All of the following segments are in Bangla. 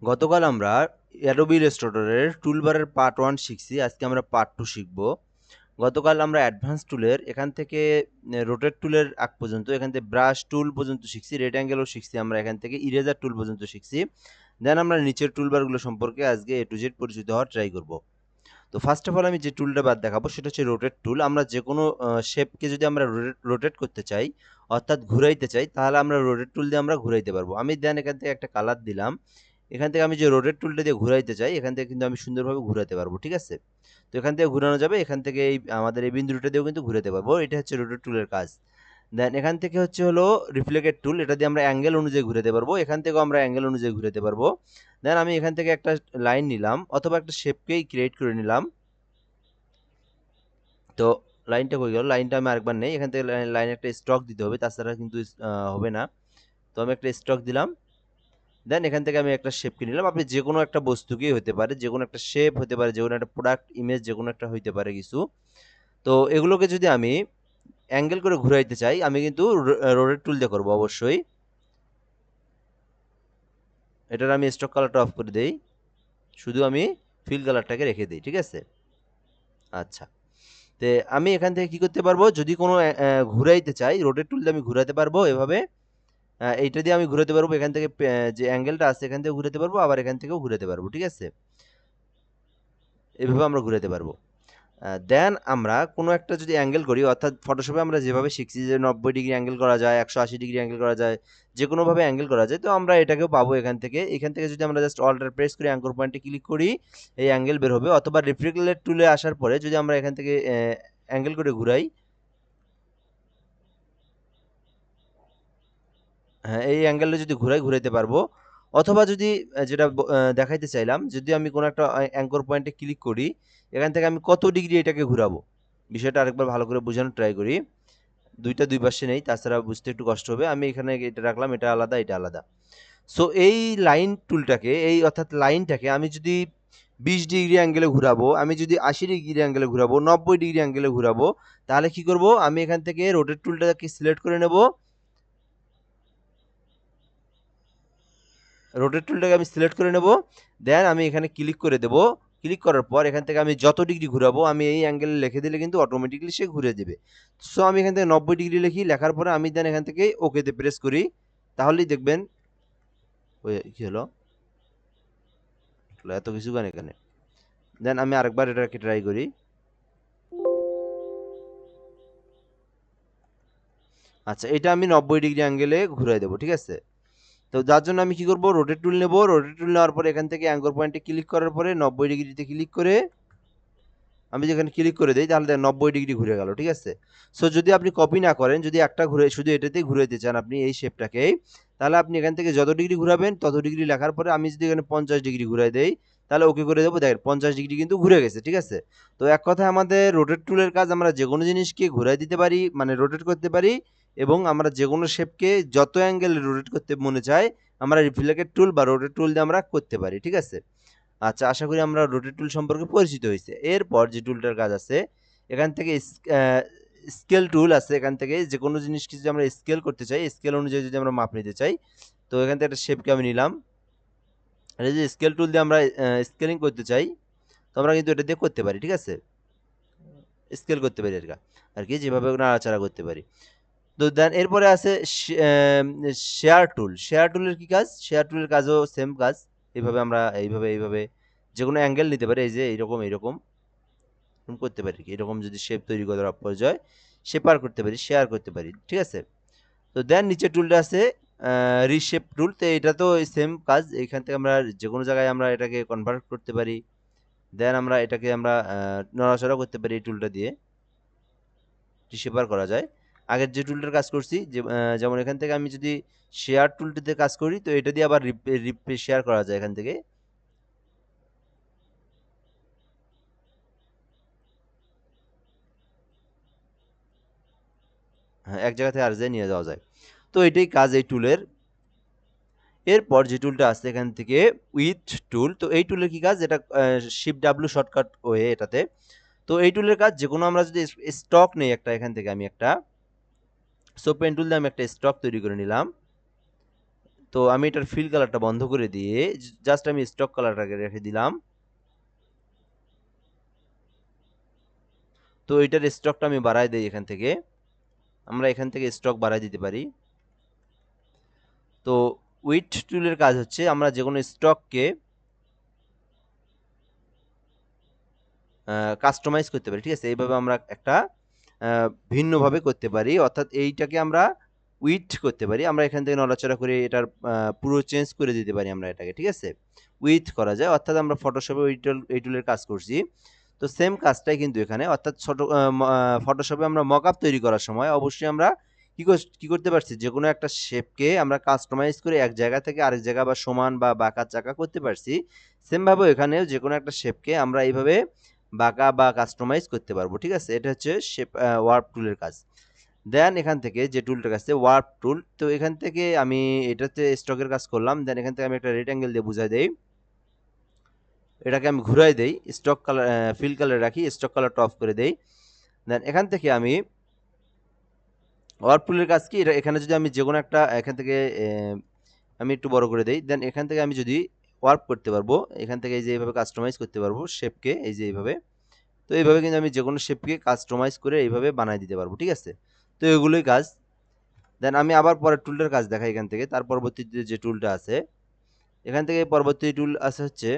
গতকাল আমরা অ্যাডোবি ইলাস্ট্রেটরের টুলবারের পার্ট 1 শিখছি। আজকে আমরা পার্ট 2 শিখব। গতকাল আমরা অ্যাডভান্স টুলের এখান থেকে রোটেট টুলের আগ পর্যন্ত, এখান থেকে ব্রাশ টুল পর্যন্ত শিখছি, রেক্ট্যাঙ্গেলও শিখছি, আমরা এখান থেকে ইরেজার টুল পর্যন্ত শিখছি। দেন আমরা নিচের টুলবারগুলো সম্পর্কে আজকে A to Z পরিচিত হওয়ার ট্রাই করব। তো ফার্স্ট অফ অল আমি যে টুলটা বাদ দেখাবো সেটা হচ্ছে রোটেট টুল। আমরা যে কোনো শেপকে যদি আমরা রোটেট করতে চাই, অর্থাৎ ঘুরাইতে চাই, তাহলে আমরা রোটেট টুল দিয়ে আমরা ঘুরাইতে পারবো। আমি দেন এখান থেকে একটা কালার দিলাম। এখান থেকে আমি যে রোটেট টুলটা দিয়ে ঘুরাইতে চাই, এখান থেকে কিন্তু আমি সুন্দরভাবে ঘুরাতে পারবো, ঠিক আছে? তো এখান থেকে ঘুরানো যাবে, এখান থেকে এই আমাদের এই বিন্দুটা দিয়েও কিন্তু ঘুরাতে পারবো। এটা হচ্ছে রোটেট টুলের কাজ। দেন এখান থেকে হচ্ছে হলো রিফ্লেক্টেড টুল, এটা দিয়ে আমরা অ্যাঙ্গেল অনুযায়ী ঘুরাতে পারবো। এখান থেকেও আমরা অ্যাঙ্গেল অনুযায়ী ঘুরাতে পারবো। দেন আমি এখান থেকে একটা লাইন নিলাম, অথবা একটা শেপকেই ক্রিয়েট করে নিলাম। তো লাইনটা কই গেল? লাইনটা আমি আরেকবার নেই। এখান থেকে লাইন একটা স্ট্রোক দিতে হবে, তাছাড়া কিন্তু হবে না। তো আমি একটা স্ট্রোক দিলাম। দেন এখান থেকে আমি একটা শেপকে নিলাম। আপনি যে কোনো একটা বস্তুকেই হতে পারে, যে কোনো একটা শেপ হতে পারে, যে কোনো একটা প্রোডাক্ট ইমেজ, যে কোনো একটা হইতে পারে কিছু। তো এগুলোকে যদি আমি অ্যাঙ্গেল করে ঘুরাইতে চাই, আমি কিন্তু রোটেট টুল দিয়ে করবো অবশ্যই। এটার আমি স্টক কালারটা অফ করে দেই, শুধু আমি ফিল কালারটাকে রেখে দিই, ঠিক আছে? আচ্ছা, তে আমি এখান থেকে কি করতে পারবো, যদি কোনো ঘুরাইতে চাই, রোটেট টুল দিয়ে আমি ঘুরাতে পারবো এভাবে। এইটা দিয়ে আমি ঘুরাতে পারবো, এখান থেকে যে অ্যাঙ্গেলটা আছে এখান থেকে ঘুরাতে পারবো, আবার এখান থেকেও ঘুরাতে পারবো, ঠিক আছে? এভাবে আমরা ঘুরাতে পারবো। দেন আমরা কোনো একটা যদি অ্যাঙ্গেল করি, অর্থাৎ ফটোশপে আমরা যেভাবে শিখছি যে 90 ডিগ্রি অ্যাঙ্গেল করা যায়, 180 ডিগ্রি অ্যাঙ্গেল করা যায়, যে কোনোভাবে অ্যাঙ্গেল করা যায়। তো আমরা এটাকেও পাবো এখান থেকে। এখান থেকে যদি আমরা জাস্ট অল্টার প্রেস করে অ্যাঙ্কর পয়েন্টে ক্লিক করি, এই অ্যাঙ্গেল বের হবে। অথবা রিফ্লেক্টেড টুলে আসার পরে যদি আমরা এখান থেকে অ্যাঙ্গেল করে ঘুরাই, হ্যাঁ, এই অ্যাঙ্গেলে যদি ঘুরাইতে পারবো। অথবা যদি যেটা দেখাইতে চাইলাম, যদি আমি কোনো একটা অ্যাঙ্কর পয়েন্টে ক্লিক করি, এখান থেকে আমি কত ডিগ্রি এটাকে ঘুরাবো, বিষয়টা আরেকবার ভালো করে বোঝানোর ট্রাই করি। দুইটা দুই পাশে নেই, তাছাড়া বুঝতে একটু কষ্ট হবে। আমি এখানে এটা রাখলাম, এটা আলাদা, এটা আলাদা। সো এই লাইন টুলটাকে, এই অর্থাৎ লাইনটাকে আমি যদি 20 ডিগ্রি অ্যাঙ্গেলে ঘুরাবো, আমি যদি 80 ডিগ্রি অ্যাঙ্গেলে ঘুরাবো, 90 ডিগ্রি অ্যাঙ্গেলে ঘুরাবো, তাহলে কি করব, আমি এখান থেকে রোটেট টুলটাকে সিলেক্ট করে নেব। রোটেট টুলটাকে আমি সিলেক্ট করে নেব। দেন আমি এখানে ক্লিক করে দেব। ক্লিক করার পর এখান থেকে আমি যত ডিগ্রি ঘুরাবো, আমি এই অ্যাঙ্গেলে লিখে দিলে কিন্তু অটোমেটিক্যালি সে ঘুরে দেবে। সো আমি এখান থেকে 90 ডিগ্রি লিখি, লেখার পরে আমি দেন এখান থেকে ওকেতে প্রেস করি, তাহলেই দেখবেন ওই কি হলো, এত কিছু কেন এখানে। দেন আমি আরেকবার এটাকে ট্রাই করি। আচ্ছা, এটা আমি 90 ডিগ্রি অ্যাঙ্গেলে ঘুরাই দেবো, ঠিক আছে? তো যার জন্য আমি কি করব, রোটেট টুল নেব। রোটেট টুল নেওয়ার পরে এখান থেকে অ্যাঙ্কর পয়েন্টে ক্লিক করার পরে 90 ডিগ্রিতে ক্লিক করে আমি যেখানে ক্লিক করে দিই, তাহলে 90 ডিগ্রি ঘুরে গেল, ঠিক আছে? সো যদি আপনি কপি না করেন, যদি একটা ঘুরে শুধু এটাতেই ঘুরাইতে চান আপনি এই শেপটাকেই, তাহলে আপনি এখান থেকে যত ডিগ্রি ঘুরাবেন তত ডিগ্রি লেখার পরে আমি যদি এখানে 50 ডিগ্রি ঘুরাই দেই, তাহলে ওকে করে দেবো। দেখেন 50 ডিগ্রি কিন্তু ঘুরে গেছে, ঠিক আছে? তো এক কথায় আমাদের রোটেট টুলের কাজ, আমরা যে কোনো জিনিসকে ঘুরাই দিতে পারি, মানে রোটেট করতে পারি, এবং আমরা যে কোনো শেপকে যত অ্যাঙ্গেলে রোটেট করতে মনে চায়, আমরা রিফ্লেক্টেড টুল বা রোটেট টুল দিয়ে আমরা করতে পারি, ঠিক আছে? আচ্ছা, আশা করি আমরা রোটেট টুল সম্পর্কে পরিচিত হয়েছে। এরপর যে টুলটার কাজ আছে, এখান থেকে স্কেল টুল আছে। এখান থেকে যে কোনো জিনিসকে যদি আমরা স্কেল করতে চাই, স্কেল অনুযায়ী যদি আমরা মাপ নিতে চাই, তো এখান থেকে একটা শেপকে আমি নিলাম। আর এই যে স্কেল টুল দিয়ে আমরা স্কেলিং করতে চাই, তো আমরা কিন্তু এটা দিয়ে করতে পারি, ঠিক আছে? স্কেল করতে পারি আর কি যেভাবে নাড়াচাড়া করতে পারি। তো দেন এরপরে আছে শেয়ার টুল। শেয়ার টুলের কি কাজ? শেয়ার টুলের কাজও সেম কাজ। এইভাবে আমরা এইভাবে যে কোনো অ্যাঙ্গেল নিতে পারি, এই যে এইরকম এইরকম করতে পারি, এরকম যদি শেপ তৈরি করার প্রয়োজন, শেপার করতে পারি, শেয়ার করতে পারি, ঠিক আছে? তো দেন নিচে টুলটা আছে রিশেপ টুল। তো এটা তো সেম কাজ, এখান থেকে আমরা যে কোনো জায়গায় আমরা এটাকে কনভার্ট করতে পারি। দেন আমরা এটাকে আমরা নড়াচড়া করতে পারি এই টুলটা দিয়ে, রিশেপার করা যায়। আগের যে টুলটার কাজ করছি, যে যেমন এখান থেকে আমি যদি শেয়ার টুলটিতে কাজ করি, তো এটা দিয়ে আবার শেয়ার করা যায় এখান থেকে। হ্যাঁ, এক জায়গা থেকে আর জায়গায় নিয়ে যাওয়া যায়। তো এটাই কাজ এই টুলের। এরপর যে টুলটা আছে এখান থেকে উইথ টুল। তো এই টুলের কি কাজ, এটা শিফট ডাব্লিউ শর্টকাট ওয়ে এটাতে। তো এই টুলের কাজ, যে কোনো আমরা যদি স্টক নেই একটা, এখান থেকে আমি একটা সো পেন টুল দিয়ে আমি একটা স্টক তৈরি করে নিলাম। তো আমি এটার ফিল কালারটা বন্ধ করে দিয়ে জাস্ট আমি স্টক কালারটাকে রেখে দিলাম। তো এটার স্টকটা আমি বাড়াই দিই এখান থেকে, আমরা এখান থেকে স্টক বাড়াই দিতে পারি। তো উইথ টুলের কাজ হচ্ছে আমরা যে কোনো স্টককে কাস্টমাইজ করতে পারি, ঠিক আছে। এইভাবে আমরা একটা ভিন্নভাবে করতে পারি, অর্থাৎ এইটাকে আমরা উইথ করতে পারি, আমরা এখান থেকে নড়াচড়া করে এটার পুরো চেঞ্জ করে দিতে পারি আমরা এটাকে, ঠিক আছে। উইথ করা যায়, অর্থাৎ আমরা ফটোশপে এই টুলের কাজ করছি। তো সেম কাজটাই কিন্তু এখানে, অর্থাৎ ছোট ফটোশপে আমরা মকআপ তৈরি করার সময় অবশ্যই আমরা কি করতে পারছি, যে কোনো একটা শেপকে আমরা কাস্টমাইজ করে এক জায়গা থেকে আরেক জায়গা বা সমান বা বাঁকা চাকা করতে পারছি। সেমভাবে এখানেও যে কোনো একটা শেপকে আমরা এইভাবে বাঁকা বা কাস্টমাইজ করতে পারবো, ঠিক আছে। এটা হচ্ছে শেপ ওয়ার্প টুলের কাজ। দেন এখান থেকে যে টুলটার কাছে ওয়ার্প টুল, তো এখান থেকে আমি এটাতে স্টকের কাজ করলাম। দেন এখান থেকে আমি একটা রেক্ট্যাঙ্গেল দিয়ে বুঝাই দেই, এটাকে আমি ঘুরাই দেই, স্টক কালার ফিল কালার রাখি, স্টক কালারটা অফ করে দেই। দেন এখান থেকে আমি ওয়ার্প টুলের কাজ কি, এটা এখানে যদি আমি যে কোনো একটা এখান থেকে আমি একটু বড় করে দেই, দেন এখান থেকে আমি যদি ওয়ার্প করতে পারবো, এখান থেকে এই যে এইভাবে কাস্টমাইজ করতে পারবো শেপকে, এই যে এইভাবে। তো এইভাবে কিন্তু আমি যে কোনো শেপকে কাস্টমাইজ করে এইভাবে বানাই দিতে পারবো, ঠিক আছে। তো এগুলোই কাজ। দেন আমি আবার পরের টুলটার কাজ দেখাই এখান থেকে, তার পরবর্তীতে যে টুলটা আছে এখান থেকে পরবর্তী টুল আছে হচ্ছে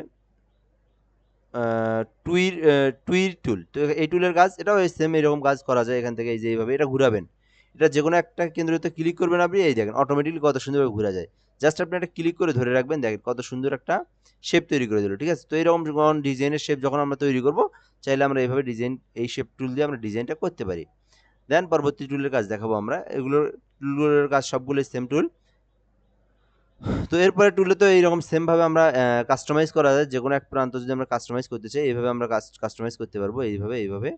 টুইর টুল। তো এই টুলের কাজ এটাও সেম এরকম কাজ করা যায় এখান থেকে, এই যে এইভাবে এটা ঘুরাবেন, এটা যে কোনো একটা কেন্দ্রতে ক্লিক করবেন আপনি, এই দেখেন অটোমেটিকলি কত সুন্দরভাবে ঘুরা যায়। জাস্ট আপনি একটা ক্লিক করে ধরে রাখবেন, দেখেন কত সুন্দর একটা শেপ তৈরি করে দিল, ঠিক আছে। তো এরকম যখন ডিজাইনের শেপ যখন আমরা তৈরি করব, চাইলে আমরা এইভাবে ডিজাইন এই শেপ টুল দিয়ে আমরা ডিজাইনটা করতে পারি। দেন পরবর্তী টুলের কাজ দেখাবো আমরা, এগুলোর টুলগুলোর কাজ সবগুলোই সেম টুল। তো এরপরে টুলে তো এইরকম সেমভাবে আমরা কাস্টমাইজ করা যায়, যে কোনো এক প্রান্ত যদি আমরা কাস্টমাইজ করতে চাই এইভাবে আমরা কাস্টমাইজ করতে পারবো, এইভাবে।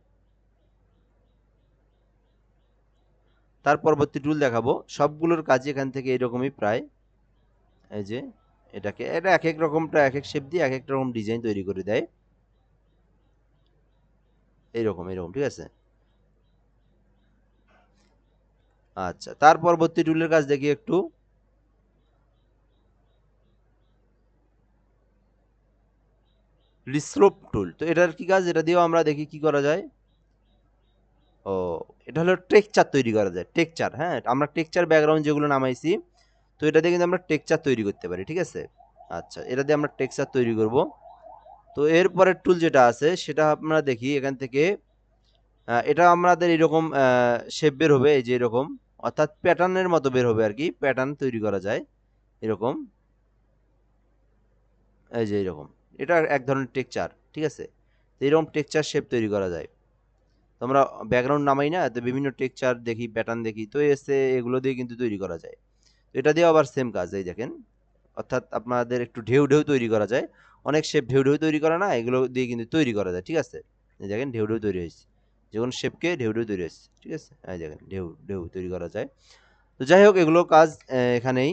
তার পরবর্তী টুল দেখাবো, সবগুলোর কাজই এখান থেকে এরকমই প্রায়, এই যে এটা এক এক রকমটা এক এক শেপ দিয়ে এক এক রকম ডিজাইন তৈরি করে দেয়, এইরকম ঠিক আছে। আচ্ছা, তার পরবর্তী টুলের কাজ দেখি একটু, রিস্লোপ টুল। তো এটার কি কাজ, এটা দিয়েও আমরা দেখি কি করা যায়। ও, এটা হলো টেক্সচার তৈরি করা যায়, টেক্সচার। হ্যাঁ, আমরা টেক্সচার ব্যাকগ্রাউন্ড যেগুলো নামাইছি, তো এটা দিয়ে কিন্তু আমরা টেক্সচার তৈরি করতে পারি, ঠিক আছে। আচ্ছা, এটা দিয়ে আমরা টেক্সচার তৈরি করব। তো এরপরের টুল যেটা আছে সেটা আমরা দেখি এখান থেকে, এটা আমাদের এরকম শেপ বের হবে, এই যে এরকম, অর্থাৎ প্যাটার্নের মতো বের হবে আর কি, প্যাটার্ন তৈরি করা যায় এরকম, এই যে এরকম। এটা এক ধরনের টেক্সচার, ঠিক আছে। তো এরকম টেক্সচার শেপ তৈরি করা যায়। তো আমরা ব্যাকগ্রাউন্ড নামাই না, তো বিভিন্ন টেক্সচার দেখি, প্যাটার্ন দেখি, তো এসে এগুলো দিয়ে কিন্তু তৈরি করা যায়। তো এটা দিয়ে আবার সেম কাজ, এই দেখেন, অর্থাৎ আপনাদের একটু ঢেউ তৈরি করা যায়। অনেক শেপ ঢেউ তৈরি করা না, এগুলো দিয়ে কিন্তু তৈরি করা যায়, ঠিক আছে। এই দেখেন ঢেউ তৈরি হয়েছে, যে কোনো শেপকে ঢেউ তৈরি হয়েছে, ঠিক আছে। এই দেখেন ঢেউ তৈরি করা যায়। তো যাই হোক, এগুলো কাজ এখানেই।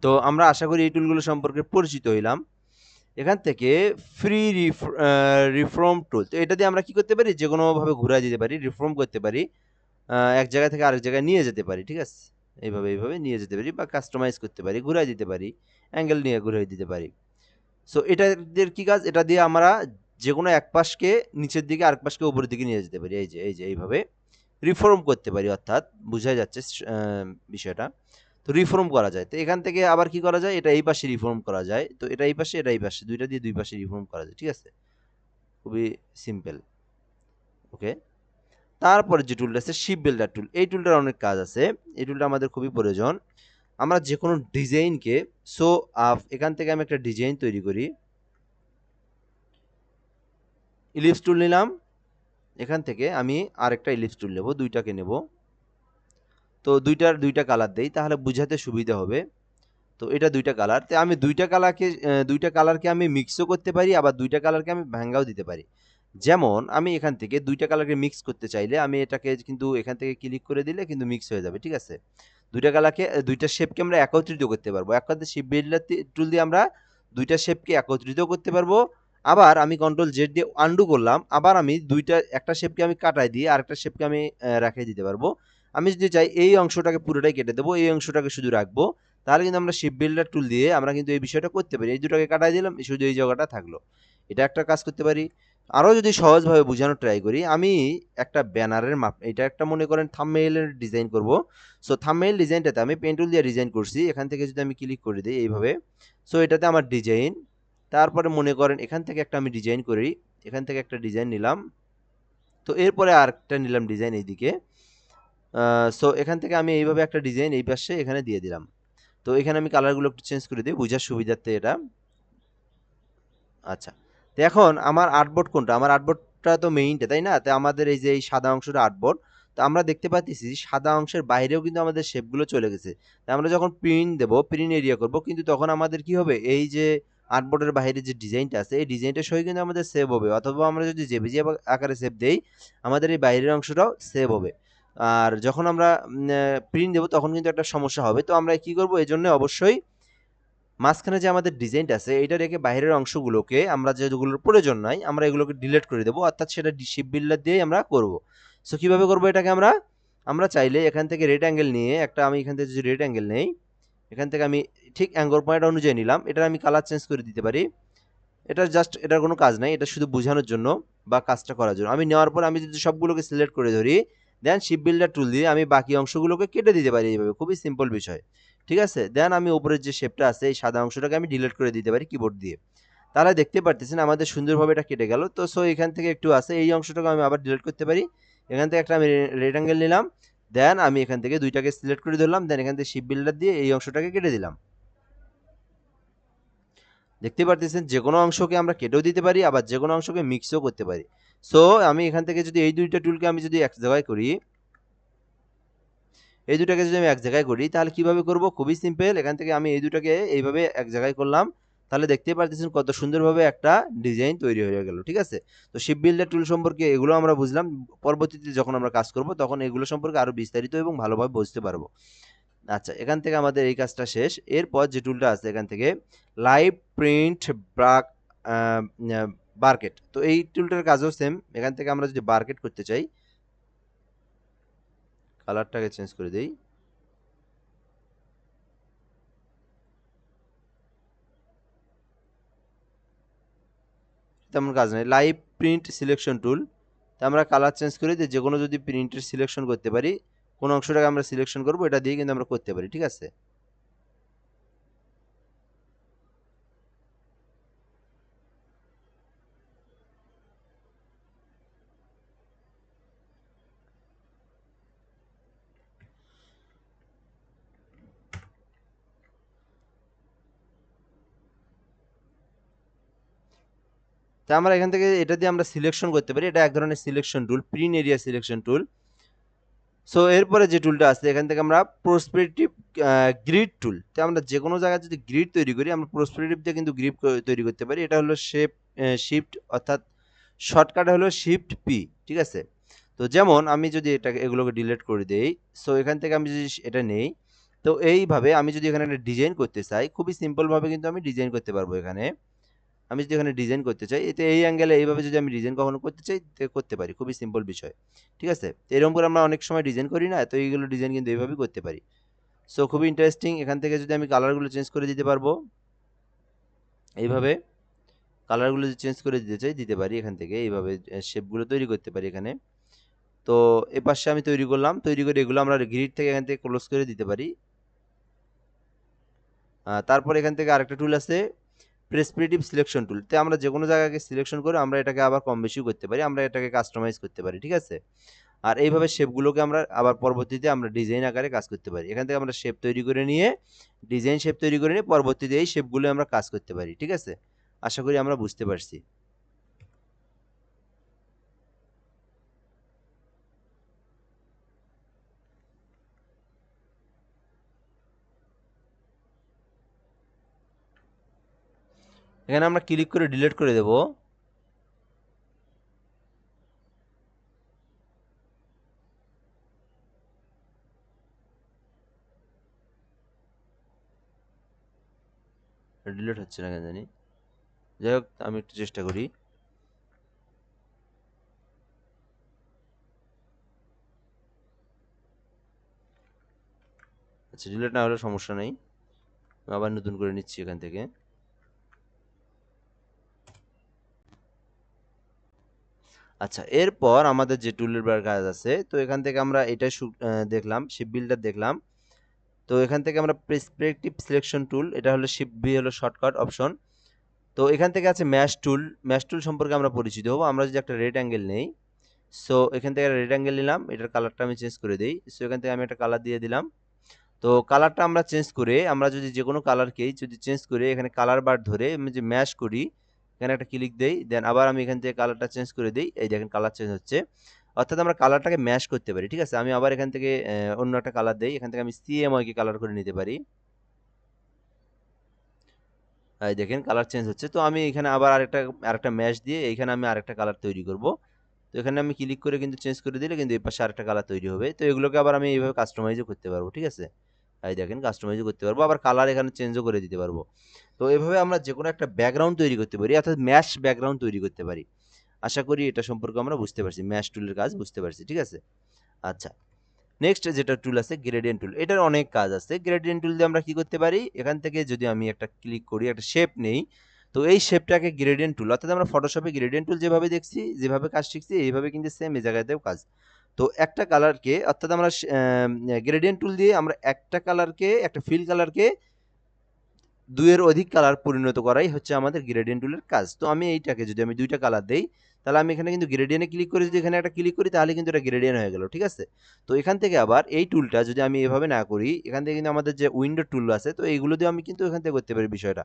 তো আমরা আশা করি এই টুলগুলো সম্পর্কে পরিচিত হইলাম। এখান থেকে ফ্রি রিফর্ম টুল, তো এটা দিয়ে আমরা কি করতে পারি, যে কোনোভাবে ঘুরাই দিতে পারি, রিফর্ম করতে পারি, এক জায়গা থেকে আরেক জায়গায় নিয়ে যেতে পারি, ঠিক আছে। এইভাবে নিয়ে যেতে পারি বা কাস্টমাইজ করতে পারি, ঘুরাই দিতে পারি, অ্যাঙ্গেল নিয়ে ঘুরাই দিতে পারি। সো এটাদের কি কাজ, এটা দিয়ে আমরা যে কোনো এক পাশকে নিচের দিকে আরেক পাশকে উপরের দিকে নিয়ে যেতে পারি, এই যে এইভাবে রিফর্ম করতে পারি, অর্থাৎ বোঝাই যাচ্ছে বিষয়টা। তো রিফর্ম করা যায়। তো এখান থেকে আবার কি করা যায়, এটা এই পাশে রিফর্ম করা যায়, তো এটা এই পাশে এটা এই পাশে, দুইটা দিয়ে দুই পাশে রিফর্ম করা যায়, ঠিক আছে। খুবই সিম্পল। ওকে, তারপরে যে টুলটা আছে শিপ বিল্ডার টুল, এই টুলটার অনেক কাজ আছে, এই টুলটা আমাদের খুবই প্রয়োজন। আমরা যে কোনো ডিজাইনকে, সো এখান থেকে আমি একটা ডিজাইন তৈরি করি, ইলিপস টুল নিলাম, এখান থেকে আমি আরেকটা ইলিপস টুল নেব, দুইটাকে নেব। তো দুইটা কালার দেই, তাহলে বুঝাতে সুবিধা হবে। তো এটা দুইটা কালার, তো আমি দুইটা কালারকে আমি মিক্সও করতে পারি, আবার দুইটা কালারকে আমি ভাঙ্গাও দিতে পারি। যেমন আমি এখান থেকে দুইটা কালারকে মিক্স করতে চাইলে আমি এটাকে কিন্তু এখান থেকে ক্লিক করে দিলে কিন্তু মিক্স হয়ে যাবে, ঠিক আছে। দুইটা কালারকে, দুইটা শেপকে আমরা একত্রিত করতে পারবো, এক কথায় শেপ বিল্ডার টুল দিয়ে আমরা দুইটা শেপকে একত্রিত করতে পারবো। আবার আমি কন্ট্রোল জেড দিয়ে আন্ডু করলাম, আবার আমি একটা শেপকে আমি কাটাই দিয়ে আরেকটা শেপকে আমি রেখে দিতে পারবো। আমি যদি চাই এই অংশটাকে পুরোটাই কেটে দেবো, এই অংশটাকে শুধু রাখবো, তাহলে কিন্তু আমরা শিপ বিল্ডার টুল দিয়ে আমরা কিন্তু এই বিষয়টা করতে পারি। এই দুটাকে কাটাই দিলাম, শুধু এই জায়গাটা থাকলো। এটা একটা কাজ করতে পারি। আরও যদি সহজভাবে বোঝানোর ট্রাই করি, আমি একটা ব্যানারের মাপ, এটা একটা মনে করেন থাম্বনেইলের ডিজাইন করব। সো থাম্বনেইল ডিজাইনটাতে আমি পেন টুল দিয়ে ডিজাইন করছি। এখান থেকে যদি আমি ক্লিক করে দিই এইভাবে, সো এটাতে আমার ডিজাইন, তারপরে মনে করেন এখান থেকে একটা আমি ডিজাইন করি, এখান থেকে একটা ডিজাইন নিলাম, তো এরপরে আরেকটা নিলাম ডিজাইন এইদিকে। সো এখান থেকে আমি এইভাবে একটা ডিজাইন এই পাশে এখানে দিয়ে দিলাম। তো এখানে আমি কালারগুলো একটু চেঞ্জ করে দিই বোঝার সুবিধার্থে এটা। আচ্ছা, তো এখন আমার আর্টবোর্ড কোনটা? আমার আর্টবোর্ডটা তো মেইনটা, তাই না? তো আমাদের এই যে এই সাদা অংশটা আর্টবোর্ড। তো আমরা দেখতে পাচ্ছি সাদা অংশের বাইরেও কিন্তু আমাদের শেপগুলো চলে গেছে। তো আমরা যখন প্রিন্ট দেব, প্রিন্ট এরিয়া করব, কিন্তু তখন আমাদের কি হবে, এই যে আর্টবোর্ডের বাইরে যে ডিজাইনটা আছে এই ডিজাইনটা সই কিন্তু আমাদের সেভ হবে, অথবা আমরা যদি জেপিজি আকারে সেভ দেই আমাদের এই বাইরের অংশটাও সেভ হবে। আর যখন আমরা প্রিন্ট দেবো তখন কিন্তু একটা সমস্যা হবে। তো আমরা কি করব, এই জন্য অবশ্যই মাঝখানে যে আমাদের ডিজাইনটা আছে এটা রেখে বাইরের অংশগুলোকে আমরা যেগুলোর প্রয়োজন নাই আমরা এগুলোকে ডিলিট করে দেবো, অর্থাৎ সেটা শিপ বিল্ডার দিয়েই আমরা করব। সো কিভাবে করব এটাকে আমরা, আমরা চাইলে এখান থেকে রেড অ্যাঙ্গেল নিয়ে একটা, আমি এখান থেকে যদি রেড অ্যাঙ্গেল নেই, এখান থেকে আমি ঠিক অ্যাঙ্গল পয়েন্ট অনুযায়ী নিলাম, এটার আমি কালার চেঞ্জ করে দিতে পারি। এটা জাস্ট, এটার কোনো কাজ নাই, এটা শুধু বোঝানোর জন্য বা কাজটা করার জন্য। আমি নেওয়ার পর আমি যদি সবগুলোকে সিলেক্ট করে ধরি, দেন শিপ বিল্ডার টুল দিয়ে আমি বাকি অংশগুলোকে কেটে দিতে পারি এইভাবে, খুবই সিম্পল বিষয়। ঠিক আছে, দেন আমি উপরের যে শেপটা আছে এই সাদা অংশটাকে আমি ডিলিট করে দিতে পারি কিবোর্ড দিয়ে। তাহলে দেখতে পারতেছেন আমাদের সুন্দরভাবে এটা কেটে গেল। তো সো এখান থেকে একটু আছে এই অংশটাকে আমি আবার ডিলিট করতে পারি। এখান থেকে একটা আমি রেড অ্যাঙ্গেল নিলাম, দেন আমি এখান থেকে দুইটাকে সিলেক্ট করে ধরলাম, দেন এখান থেকে শিপ বিল্ডার দিয়ে এই অংশটাকে কেটে দিলাম। দেখতে পারতেছেন যে কোনো অংশকে আমরা কেটেও দিতে পারি, আবার যে কোনো অংশকে মিক্সও করতে পারি। সো আমি এখান থেকে যদি এই দুইটা টুলকে আমি যদি এক জায়গায় করি, এই দুটাকে যদি আমি এক জায়গায় করি তাহলে কিভাবে করব, খুবই সিম্পল। এখান থেকে আমি এই দুটাকে এইভাবে এক জায়গায় করলাম, তাহলে দেখতে পারতেছেন কত সুন্দরভাবে একটা ডিজাইন তৈরি হয়ে গেল। ঠিক আছে, তো শিপ বিল্ডার টুল সম্পর্কে এগুলো আমরা বুঝলাম। পরবর্তীতে যখন আমরা কাজ করব তখন এগুলো সম্পর্কে আরো বিস্তারিত এবং ভালোভাবে বুঝতে পারবো। আচ্ছা, এখান থেকে আমাদের এই কাজটা শেষ। এরপর যে টুলটা আছে এখান থেকে লাইভ প্রিন্ট ব্রাক বারকেট, তো এই টুলটার কাজও সেম। এখান থেকে আমরা যদি বারকেট করতে চাই, কালারটাকে চেঞ্জ করে দেই, তেমন কাজ নেই। লাইভ প্রিন্ট সিলেকশন টুল, তা আমরা কালার চেঞ্জ করে দিয়ে যে কোনো যদি প্রিন্টের সিলেকশন করতে পারি, কোন অংশটাকে আমরা সিলেকশন করব এটা দিয়ে কিন্তু আমরা করতে পারি। ঠিক আছে, তা আমরা এখান থেকে এটা দিয়ে আমরা সিলেকশন করতে পারি, এটা এক ধরনের selection tool, print area selection tool. So এরপরে যে টুলটা আছে এখান থেকে আমরা প্রসপেক্টিভ গ্রিড টুল, তো আমরা যে কোনো জায়গায় যদি গ্রিড তৈরি করি আমরা প্রসপেক্টিভ দিয়ে কিন্তু গ্রিড তৈরি করতে পারি। এটা হলো শিফট, অর্থাৎ শর্টকাট হলো শিফট পি। ঠিক আছে, তো যেমন আমি যদি এটাকে এগুলোকে ডিলিট করে দেই, সো এখান থেকে আমি যদি এটা নেই, তো এইভাবে আমি যদি এখানে একটা ডিজাইন করতে চাই খুবই সিম্পলভাবে কিন্তু আমি ডিজাইন করতে পারবো। এখানে আমি যদি এখানে ডিজাইন করতে চাই, এতে এই অ্যাঙ্গেলে এইভাবে যদি আমি ডিজাইন কখনো করতে চাই করতে পারি, খুবই সিম্পল বিষয়। ঠিক আছে, তো এরকম করে আমরা অনেক সময় ডিজাইন করি না, তো এইগুলো ডিজাইন কিন্তু এইভাবেই করতে পারি। সো খুবই ইন্টারেস্টিং। এখান থেকে যদি আমি কালারগুলো চেঞ্জ করে দিতে পারবো, এইভাবে কালারগুলো যদি চেঞ্জ করে দিতে চাই দিতে পারি, এখান থেকে এইভাবে শেপগুলো তৈরি করতে পারি এখানে। তো এ পাশে আমি তৈরি করলাম, তৈরি করে এগুলো আমরা গ্রিড থেকে এখান থেকে ক্লোজ করে দিতে পারি। তারপর এখান থেকে আরেকটা টুল আছে প্রেসক্রিপটিভ সিলেকশন টুল, তে আমরা যে কোনো জায়গাকে সিলেকশন করে আমরা এটাকে আবার কম বেশি করতে পারি, আমরা এটাকে কাস্টমাইজ করতে পারি। ঠিক আছে, আর এইভাবে শেপগুলোকে আমরা আবার পরবর্তীতে আমরা ডিজাইন আকারে কাজ করতে পারি। এখান থেকে আমরা শেপ তৈরি করে নিয়ে ডিজাইন শেপ তৈরি করে নিয়ে পরবর্তীতে এই শেপগুলো আমরা কাজ করতে পারি। ঠিক আছে, আশা করি আমরা বুঝতে পারছি। এখানে আমরা ক্লিক করে ডিলিট করে দেব। ডিলিট হচ্ছে না কেন জানি, যাই হোক আমি একটু চেষ্টা করি। আচ্ছা, ডিলিট না হলে সমস্যা নেই। আবার নতুন করে নিচ্ছি এখান থেকে। আচ্ছা, এরপর আমাদের যে টুলের বার কাজ আছে, তো এখান থেকে আমরা এটা দেখলাম, শিপ বিল্ডার দেখলাম। তো এখান থেকে আমরা প্রেসপেক্টিভ সিলেকশন টুল, এটা হলো শিপ বি হলো শর্টকাট অপশন। তো এখান থেকে আছে ম্যাশ টুল। ম্যাশ টুল সম্পর্কে আমরা পরিচিত হবো। আমরা যদি একটা রেড অ্যাঙ্গেল নেই, সো এখান থেকে রেড অ্যাঙ্গেল নিলাম, এটার কালারটা আমি চেঞ্জ করে দিই। সো এখান থেকে আমি একটা কালার দিয়ে দিলাম। তো কালারটা আমরা চেঞ্জ করে, আমরা যদি যে কোনো কালারকেই যদি চেঞ্জ করে এখানে কালার বার ধরে আমি যে ম্যাশ করি, এখানে একটা ক্লিক দেই, দেন আবার আমি এখান থেকে কালারটা চেঞ্জ করে দিই, এই দেখেন কালার চেঞ্জ হচ্ছে। অর্থাৎ আমরা কালারটাকে ম্যাশ করতে পারি, ঠিক আছে। আমি আবার এখান থেকে অন্য একটা কালার দেই, এখান থেকে আমি সিএমওয়াই কে কালার করে নিতে পারি। এই দেখেন কালার চেঞ্জ হচ্ছে। তো আমি এখানে আবার আরেকটা ম্যাশ দিয়ে এইখানে আমি আরেকটা কালার তৈরি করব। তো এখানে আমি ক্লিক করে কিন্তু চেঞ্জ করে দিলে কিন্তু এই পাশে আরেকটা কালার তৈরি হবে। তো এগুলোকে আবার আমি এইভাবে কাস্টমাইজও করতে পারবো, ঠিক আছে। এই দেখেন কাস্টমাইজও করতে পারবো, আবার কালার এখানে চেঞ্জও করে দিতে পারবো। তো এভাবে আমরা যে কোনো একটা ব্যাকগ্রাউন্ড তৈরি করতে পারি, অর্থাৎ ম্যাশ ব্যাকগ্রাউন্ড তৈরি করতে পারি। আশা করি এটা সম্পর্কে আমরা বুঝতে পারছি, ম্যাশ টুলের কাজ বুঝতে পারছি, ঠিক আছে। আচ্ছা, নেক্সট যেটা টুল আছে গ্রেডিয়েন্ট টুল, এটার অনেক কাজ আছে। গ্রেডিয়েন্ট টুল দিয়ে আমরা কি করতে পারি, এখান থেকে যদি আমি একটা ক্লিক করি, একটা শেপ নেই, তো এই শেপটাকে গ্রেডিয়েন্ট টুল, অর্থাৎ আমরা ফটোশপে গ্রেডিয়েন্ট টুল যেভাবে দেখছি, যেভাবে কাজ শিখছি, এইভাবে কিন্তু সেম এই জায়গাতেও কাজ। তো একটা কালারকে, অর্থাৎ আমরা গ্রেডিয়েন্ট টুল দিয়ে আমরা একটা কালারকে, একটা ফিল কালারকে দুইয়ের অধিক কালার পরিণত করাই হচ্ছে আমাদের গ্রেডিয়েন্ট টুলের কাজ। তো আমি এইটাকে যদি আমি দুইটা কালার দেই, তাহলে আমি এখানে কিন্তু গ্রেডিয়েন্টে ক্লিক করে যদি এখানে একটা ক্লিক করি, তাহলে কিন্তু এটা গ্রেডিয়েন্ট হয়ে গেল, ঠিক আছে। তো এখান থেকে আবার এই টুলটা যদি আমি এভাবে না করি, এখান থেকে কিন্তু আমাদের যে উইন্ডো টুল আছে, তো এইগুলো দিয়ে আমি কিন্তু এখান থেকে করতে পারি বিষয়টা।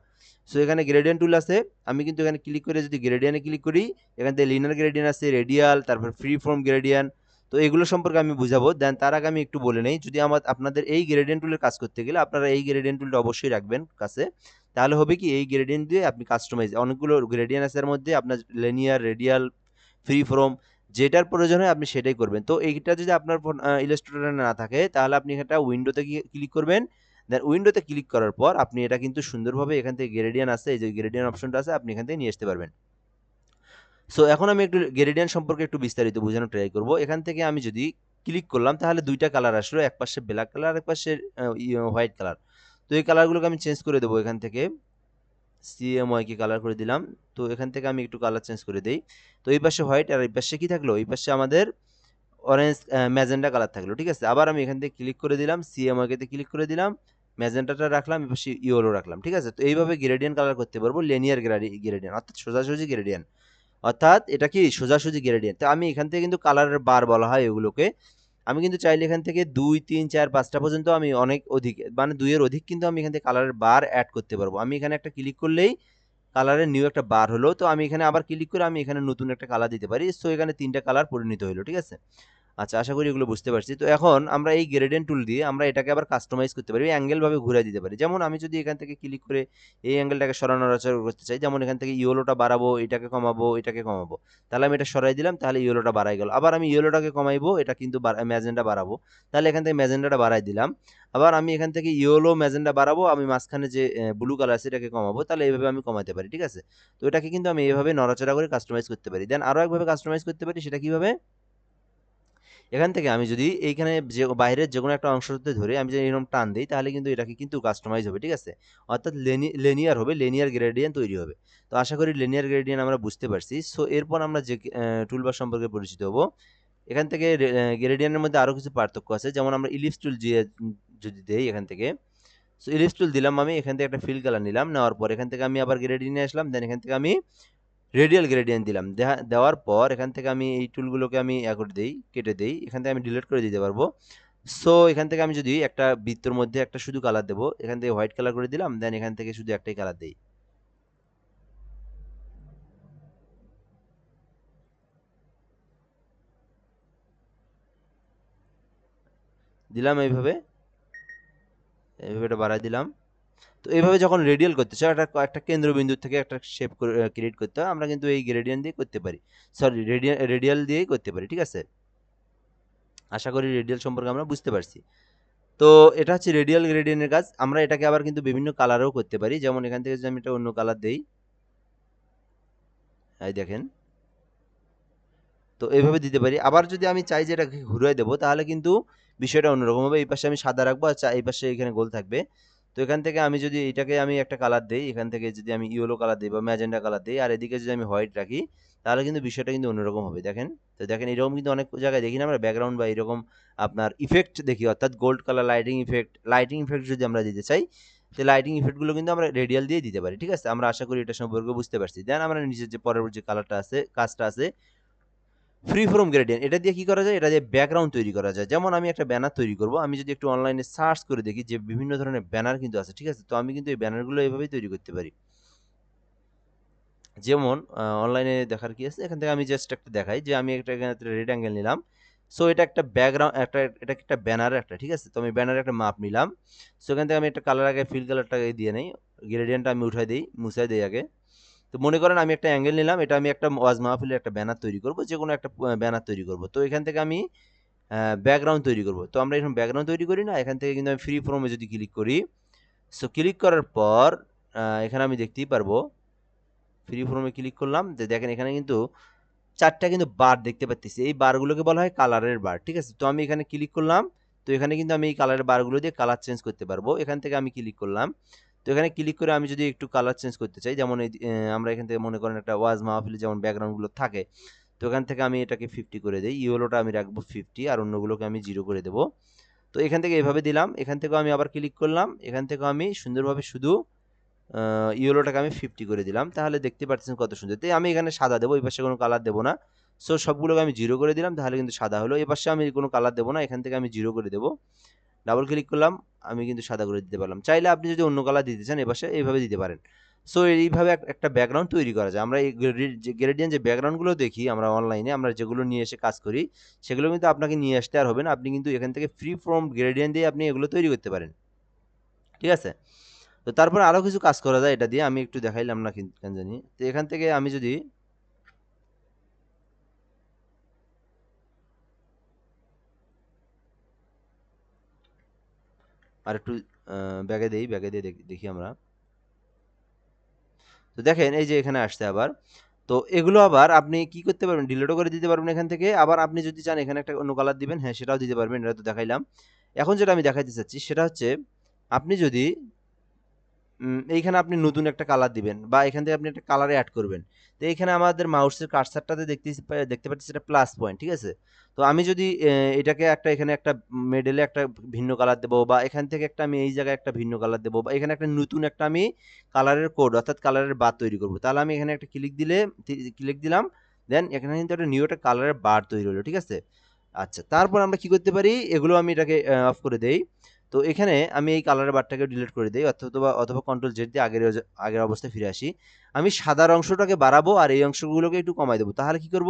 সো এখানে গ্রেডিয়েন্ট টুল আছে, আমি কিন্তু এখানে ক্লিক করে যদি গ্রেডিয়েন্টে ক্লিক করি, এখান থেকে লিনিয়ার গ্রেডিয়েন্ট আছে, রেডিয়াল, তারপর ফ্রি ফর্ম গ্রেডিয়েন্ট। তো এগুলো সম্পর্কে আমি বুঝাবো। দেন তার আগে আমি একটু বলে নেই, যদি আপনাদের এই গ্রেডিয়েন্ট টুলের কাজ করতে গেলে আপনারা এই গ্রেডিয়েন্ট টুলটা অবশ্যই রাখবেন কাছে। তাহলে হবে কি, এই গ্রেডিয়েন্ট দিয়ে আপনি কাস্টমাইজ, অনেকগুলো গ্রেডিয়েন্ট আছে এর মধ্যে, আপনার লিনিয়ার, রেডিয়াল, ফ্রি ফর্ম, যেটার প্রয়োজন হয় আপনি সেটাই করবেন। তো এইটা যদি আপনার ইলাস্ট্রেটরে না থাকে, তাহলে আপনি এটা উইন্ডোতে গিয়ে ক্লিক করবেন। দেন উইন্ডোতে ক্লিক করার পর আপনি এটা কিন্তু সুন্দরভাবে এখান থেকে গ্রেডিয়েন্ট আছে, এই যে গ্রেডিয়েন্ট অপশনটা আছে, আপনি এখান থেকে নিয়ে আসতে পারবেন। সো এখন আমি একটু গ্রেডিয়েন্ট সম্পর্কে একটু বিস্তারিত বোঝানোর ট্রাই করব। এখান থেকে আমি যদি ক্লিক করলাম, তাহলে দুইটা কালার আসলো, এক পাশে ব্ল্যাক কালার, এক পাশে হোয়াইট কালার। তো এই কালারগুলোকে আমি চেঞ্জ করে দেবো এখান থেকে, সিএমওয়াই কে কালার করে দিলাম। তো এখান থেকে আমি একটু কালার চেঞ্জ করে দেই। তো এই পাশে হোয়াইট, আর এই পাশে কি থাকলো, এই পাশে আমাদের অরেঞ্জ ম্যাজেন্ডা কালার থাকলো, ঠিক আছে। আবার আমি এখান থেকে ক্লিক করে দিলাম, সিএমওয়াই কে ক্লিক করে দিলাম, ম্যাজেন্টাটা রাখলাম, এই পাশে ইয়েলো রাখলাম, ঠিক আছে। তো এইভাবে গ্রেডিয়েন্ট কালার করতে পারবো, লিনিয়ার গ্রেডিয়েন্ট, অর্থাৎ সোজাসুজি গ্রেডিয়েন্ট, অর্থাৎ এটা কি সোজাসুজি গ্রেডিয়েন্ট। তো আমি এখান থেকে কিন্তু কালারের বার বলা হয় এগুলোকে। আমি কিন্তু চাইলে এখান থেকে 2, 3, 4, 5টা পর্যন্ত আমি অনেক অধিক, মানে 2 এর অধিক কিন্তু আমি এখান থেকে কালারের বার অ্যাড করতে পারবো। আমি এখানে একটা ক্লিক করলেই কালারের নিউ একটা বার হলো। তো আমি এখানে আবার ক্লিক করে আমি এখানে নতুন একটা কালার দিতে পারি। সো এখানে 3টা কালার পরিণত হলো, ঠিক আছে। আচ্ছা, আশা করি এগুলো বুঝতে পারছি। তো এখন আমরা এই গ্রেডিয়েন্ট টুল দিয়ে আমরা এটাকে আবার কাস্টমাইজ করতে পারি, অ্যাঙ্গেল ভাবে ঘুরিয়ে দিতে পারি। যেমন আমি যদি এখান থেকে ক্লিক করে এই অ্যাঙ্গেলটাকে সরানো নড়াচড়া করতে চাই, যেমন এখান থেকে ইয়েলোটা বাড়াবো, এটাকে কমাবো, এটাকে কমাবো, তাহলে আমি এটা সরাই দিলাম, তাহলে ইয়েলোটা বাড়াই গেল। আবার আমি ইয়েলোটাকে কমাইবো, এটা কিন্তু ম্যাজেন্ডা বাড়াবো, তাহলে এখান থেকে ম্যাজেন্ডাটা বাড়াই দিলাম। আবার আমি এখান থেকে ইয়েলো ম্যাজেন্ডা বাড়াবো, আমি মাঝখানে যে ব্লু কালার আছে এটাকে কমাবো, তাহলে এইভাবে আমি কমাতে পারি, ঠিক আছে। তো এটাকে কিন্তু আমি এইভাবে নড়াচড়া করে কাস্টমাইজ করতে পারি। দেন আরো একভাবে কাস্টমাইজ করতে পারি, সেটা কিভাবে, এখান থেকে আমি যদি এইখানে যে বাইরের যে কোনো একটা অংশতে ধরে আমি যদি এরকম টান দিই, তাহলে কিন্তু এটাকে কিন্তু কাস্টমাইজ হবে, ঠিক আছে। অর্থাৎ লিনিয়ার হবে, লিনিয়ার গ্রেডিয়েন্ট তৈরি হবে। তো আশা করি লিনিয়ার গ্রেডিয়েন্ট আমরা বুঝতে পারছি। সো এরপর আমরা যে টুলবার সম্পর্কে পরিচিত হব। এখান থেকে গ্রেডিয়েন্টের মধ্যে আরো কিছু পার্থক্য আছে, যেমন আমরা ইলিপস টুল যদি দেই এখান থেকে, সো ইলিপস টুল দিলাম, আমি এখান থেকে একটা ফিল কালার নিলাম, নেওয়ার পর এখান থেকে আমি আবার গ্রেডিয়েন্টে আসলাম, দেন এখান থেকে আমি রেডিয়াল গ্রেডিয়েন্ট দিলাম, দেওয়ার পর এখান থেকে আমি এই টুলগুলোকে আমি করে দেই, কেটে দেই, এখান থেকে আমি ডিলিট করে দিতে পারবো। সো এখান থেকে আমি যদি একটা বৃত্তর মধ্যে একটা শুধু কালার দেবো, এখান থেকে হোয়াইট কালার করে দিলাম, দেন এখান থেকে শুধু একটাই কালার দেই, দিলাম এইভাবে, এইভাবে এটা বাড়াই দিলাম। তো এইভাবে যখন রেডিয়াল করতে চাই, একটা একটা কেন্দ্রবিন্দু থেকে একটা শেপ ক্রিয়েট করতে হয়, আমরা কিন্তু এই গ্রেডিয়েন্ট দিয়ে করতে পারি, সরি রেডিয়াল দিয়েই করতে পারি, ঠিক আছে। আশা করি রেডিয়াল সম্পর্কে আমরা বুঝতে পারছি। তো এটা হচ্ছে রেডিয়াল গ্রেডিয়েন্টের কাজ। আমরা এটাকে আবার কিন্তু বিভিন্ন কালারেও করতে পারি, যেমন এখান থেকে যদি আমি এটা অন্য কালার দেই, এই দেখেন, তো এইভাবে দিতে পারি। আবার যদি আমি চাই যে এটাকে ঘুরিয়ে দেবো, তাহলে কিন্তু বিষয়টা অন্যরকম হবে। এই পাশে আমি সাদা রাখবো, আর এই পাশে এখানে গোল থাকবে। তো এখান থেকে আমি যদি এটাকে আমি একটা কালার দেই, এখান থেকে যদি আমি ইয়েলো কালার দিই বা ম্যাজেন্ডা কালার দিই, আর এদিকে যদি আমি হোয়াইট রাখি, তাহলে কিন্তু বিষয়টা কিন্তু অন্যরকম হবে। দেখেন, তো দেখেন এরকম কিন্তু অনেক জায়গায় দেখি না আমরা ব্যাকগ্রাউন্ড বা এরকম আপনার ইফেক্ট দেখি, অর্থাৎ গোল্ড কালার লাইটিং ইফেক্ট যদি আমরা দিতে চাই, তো লাইটিং ইফেক্টগুলো কিন্তু আমরা রেডিয়াল দিয়ে দিতে পারি। ঠিক আছে, আমরা আশা করি এটা সম্পর্কে বুঝতে পারছি। দেন আমরা নিচের যে পরের যে কালারটা আছে, কাজটা আছে ফ্রি ফর্ম গ্রেডিয়েন্ট, এটা দিয়ে কি করা যায়, এটা দিয়ে ব্যাকগ্রাউন্ড তৈরি করা যায়। যেমন আমি একটা ব্যানার তৈরি করব, আমি যদি একটু অনলাইনে সার্চ করে দেখি যে বিভিন্ন ধরনের ব্যানার কিন্তু আছে। ঠিক আছে, তো আমি কিন্তু এই ব্যানারগুলো এইভাবেই তৈরি করতে পারি। যেমন অনলাইনে দেখার কি আছে, এখান থেকে আমি জাস্ট একটা দেখাই যে আমি একটা এখানে রেড অ্যাঙ্গেল নিলাম। সো এটা একটা ব্যাকগ্রাউন্ড, এটা একটা ব্যানার একটা। ঠিক আছে, তো আমি ব্যানারের একটা মাপ নিলাম। সো এখান থেকে আমি একটা কালার আগে ফিল কালারটাকে দিয়ে নেই, গ্রেডিয়েন্টটা আমি উঠাই দিই, মুছাই দিই আগে। তো মনে করেন আমি একটা অ্যাঙ্গেল নিলাম, এটা আমি একটা ওয়াজ মাহফিলের একটা ব্যানার তৈরি করব, যে কোনো একটা ব্যানার তৈরি করব। তো এখান থেকে আমি ব্যাকগ্রাউন্ড তৈরি করব। তো আমরা এখন ব্যাকগ্রাউন্ড তৈরি করি না, এখান থেকে কিন্তু আমি ফ্রি ফর্মে যদি ক্লিক করি, সো ক্লিক করার পর এখানে আমি দেখতেই পারবো, ফ্রি ফর্মে ক্লিক করলাম, যে দেখেন এখানে কিন্তু 4টা কিন্তু বার দেখতে পাচ্ছি। এই বারগুলোকে বলা হয় কালারের বার। ঠিক আছে, তো আমি এখানে ক্লিক করলাম, তো এখানে কিন্তু আমি এই কালারের বারগুলো দিয়ে কালার চেঞ্জ করতে পারবো। এখান থেকে আমি ক্লিক করলাম, তো এখানে ক্লিক করে আমি যদি একটু কালার চেঞ্জ করতে চাই, যেমন এই আমরা এখান থেকে মনে করেন একটা ওয়াজ মাহফিলে যেমন ব্যাকগ্রাউন্ডগুলো থাকে, তো এখান থেকে আমি এটাকে 50 করে দিই, ইয়েলোটা আমি রাখবো 50 আর অন্যগুলোকে আমি 0 করে দেবো। তো এখান থেকে এভাবে দিলাম, এখান থেকেও আমি আবার ক্লিক করলাম, এখান থেকেও আমি সুন্দরভাবে শুধু ইয়েলোটাকে আমি 50 করে দিলাম, তাহলে দেখতে পাচ্ছেন কত সুন্দর। তাই আমি এখানে সাদা দেবো, এই পাশে কোনো কালার দেবো না। সো সবগুলোকে আমি 0 করে দিলাম, তাহলে কিন্তু সাদা হলো। এই পাশে আমি কোনো কালার দেবো না, এখান থেকে আমি 0 করে দেবো। ডাবল ক্লিক করলাম, আমি কিন্তু সাদা করে দিতে পারলাম। চাইলে আপনি যদি অন্য কালার দিতে চান, এপাশে এইভাবে দিতে পারেন। সো এইভাবে একটা ব্যাকগ্রাউন্ড তৈরি করা যায়। আমরা এই গ্রেডিয়েন্ট যে ব্যাকগ্রাউন্ডগুলো দেখি আমরা অনলাইনে, আমরা যেগুলো নিয়ে এসে কাজ করি, সেগুলো কিন্তু আপনাকে নিয়ে আসতে আর হবে না। আপনি কিন্তু এখান থেকে ফ্রি ফর্ম গ্রেডিয়েন্ট দিয়ে আপনি এগুলো তৈরি করতে পারেন। ঠিক আছে, তো তারপরে আরো কিছু কাজ করা যায় এটা দিয়ে, আমি একটু দেখাইলাম না কিন্তু কেন জানি। তো এখান থেকে আমি যদি আর একটু ব্যাগে দেই, ব্যাগে দিয়ে দেখি আমরা। তো দেখেন এই যে এখানে আসছে আবার। তো এগুলো আবার আপনি কি করতে পারবেন, ডিলিটও করে দিতে পারবেন এখান থেকে। আবার আপনি যদি চান এখানে একটা অন্য কালার দিবেন, হ্যাঁ সেটাও দিতে পারবেন, এটা তো দেখাইলাম। এখন যেটা আমি দেখাইতে চাচ্ছি সেটা হচ্ছে, আপনি যদি এইখানে আপনি নতুন একটা কালার দিবেন, বা এখান থেকে আপনি একটা কালারে অ্যাড করবেন। তো এইখানে আমাদের মাউসের কার্সারটাতে দেখতে পাচ্ছি এটা প্লাস পয়েন্ট। ঠিক আছে, তো আমি যদি এটাকে একটা এখানে একটা মেডেলে একটা ভিন্ন কালার দেবো, বা এখান থেকে একটা আমি এই জায়গায় একটা ভিন্ন কালার দেবো, বা এখানে একটা নতুন একটা আমি কালারের কোড অর্থাৎ কালারের বার তৈরি করবো, তাহলে আমি এখানে একটা ক্লিক দিলাম, দেন এখানে কিন্তু একটা নিউ একটা কালারের বার তৈরি হলো। ঠিক আছে, আচ্ছা তারপর আমরা কি করতে পারি, এগুলো আমি এটাকে অফ করে দেই। তো এখানে আমি এই কালারের বারটাকে ডিলিট করে দিই, অথবা কন্ট্রোল জেড দিয়ে আগের অবস্থায় ফিরে আসি। আমি সাদার অংশটাকে বাড়াবো আর এই অংশগুলোকে একটু কমাই দেবো। তাহলে কি করব,